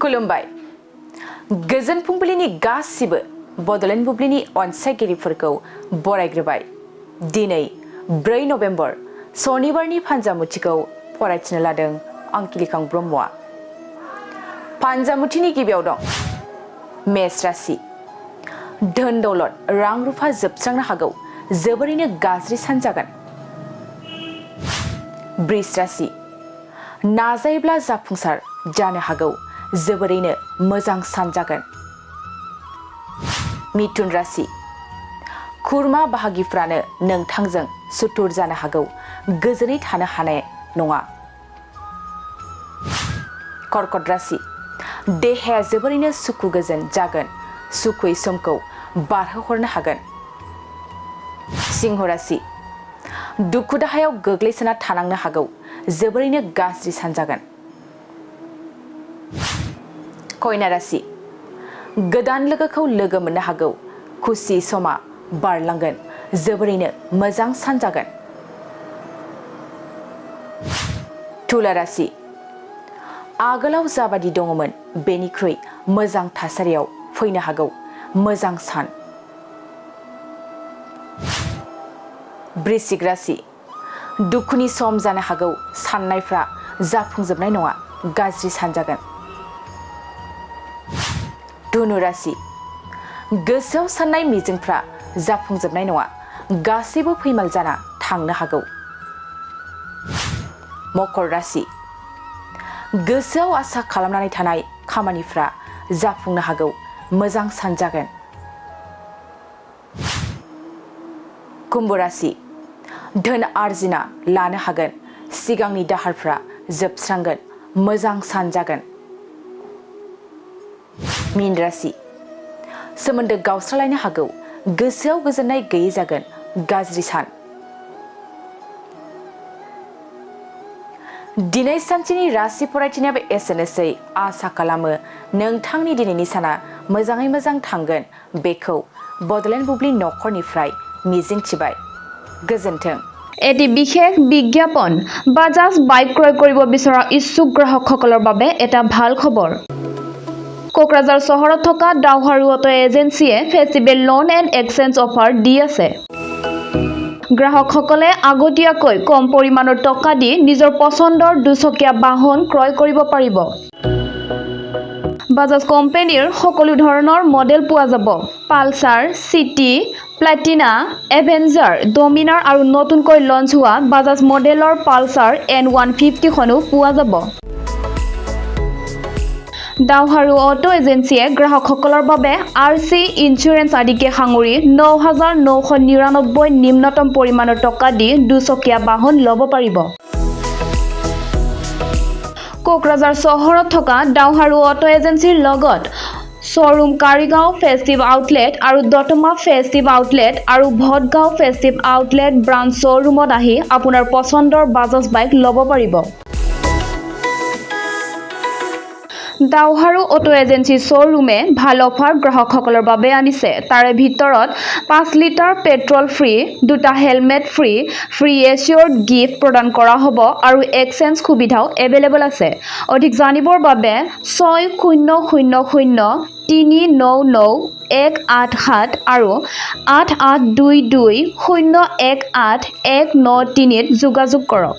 खुलुमबाय गोजोन फुंबिलिनि गासिबो बडलेण्ड बुब्लिनि अनसायगिरिफोरखौ बरायग्रोबाय दिनै 4 नभेम्बर शनिबारनि फानजामुथिखौ फरायथिनो लादों आं किलिखां ब्रह्मआ फानजामुथिनि गिबियाव दं मेष राशि धोन दौलत रां रुफा जोबस्रांनो हागौ जोबोरैनो गाज्रि सान जागोन वृष राशि नाजायोब्ला जाफुंसार जानो हागौ जोबोरैनो मोजां सान जागोन मिथुन राशि खुरमा बाहागिफ्रानो नोंथांजों सुथुर जानो हागौ गोजोनै थानो हानाय नङा कर्कट राशि देहाया जोबोरैनो सुखु गोजोन जागोन सुखुयै समखौ बारहोहरनो हागोन सिंह राशि दुखु दाहायाव गोग्लैसोना थानांनो हागौ जोबोरैनो गाज्रि सान जागोन कन्या राशि गोदान लोगोखौ लोगो मोननो हागौ खुसि समा बारलांगोन जोबोरैनो मोजां सान जागोन तुला राशि आगोलाव जाबादि दङमोन बेनिख्रुइ मोजां थासारियाव फैनो हागौ मोजां सान वृश्चिक राशि दुखुनि सम जानो हागौ साननायफ्रा जाफुंजोबनाय नङा गाज्रि सान जागोन धनु राशि गोसोआव साननाय मिजिंफ्रा जाफुंजोबनाय नङा गासैबो फैमाल जाना थांनो हागौ मकर राशि गोसोआव आसा खालामनानै थानाय खामानिफ्रा जाफुंनो हागौ मोजां सान जागोन कुम्भ राशि धोन आर्जिना लानो हागोन सिगांनि दाहारफ्रा जोबस्रांगोन मोजां सान जागोन मीन राशि सोमोन्दो गावस्रालायनो हागौ गोसोआव गोजोननाय गैयै जागोन गाज्रि सान दिनै सानसेनि राशि फरायथिनायाबो एसेनोसै आसा खालामो नोंथांनि दिनैनि साना मोजाङै मोजां थांगोन बेखौ बडलेण्ड बुब्लि नखरनिफ्राय मिजिंथिबाय गोजोन्थों এটি বিশেষ বিজ্ঞাপন বাজাজ বাইক ক্ৰয় কৰিব বিচৰা ইচ্ছুক গ্ৰাহকসকলৰ বাবে এটা ভাল খবৰ কোকৰাঝাৰ চহৰত থকা ডাউহাৰু অটো এজেন্সিয়ে festival loan and exchange offer দি আছে গ্ৰাহকসকলে আগতীয়াকৈ কম পৰিমাণৰ টকা দি নিজৰ পছন্দৰ দুচকীয়া বাহন ক্ৰয় কৰিব পাৰিব বাজাজ কোম্পানীৰ সকলো ধৰণৰ মডেল পোৱা যাব Pulsar city Platina avenger Dominar আৰু নতুনকৈ লঞ্চ হোৱা বাজাজ মডেলৰ পালসাৰ N150 খনো পোৱা যাব ডাউহাৰু অটো এজেন্সিয়ে গ্ৰাহকসকলৰ বাবে RC ইন্স্যুৰেন্স আদিকে সাঙুৰি 9,999 নিম্নতম পৰিমাণৰ টকা দি দুচকীয়া বাহন ল'ব পাৰিব কোকৰাঝাৰ চহৰত থকা ডাউহাৰু অটো এজেন্সিৰ লগত শোৰুম কাৰিগাঁও ফেষ্টিভ আউটলেট আৰু দতমা ফেষ্টিভ আউটলেট আৰু ভটগাঁও ফেষ্টিভ আউটলেট ব্ৰাঞ্চ শ্বৰুমত আহি আপোনাৰ পছন্দৰ বাজাজ বাইক ল'ব পাৰিব ডাউহাৰু অটো এজেন্সি শ্বৰুমে ভাল অফাৰ গ্ৰাহকসকলৰ বাবে আনিছে তাৰে ভিতৰত 5 লিটাৰ পেট্ৰল ফ্ৰী দুটা হেলমেট ফ্ৰী এচিয়ৰ্ড গিফ্ট প্ৰদান কৰা হ'ব আৰু এক্সচেঞ্জ সুবিধাও এভেইলেবল আছে অধিক জানিবৰ বাবে 6000399187 আৰু 8822018193 ত যোগাযোগ কৰক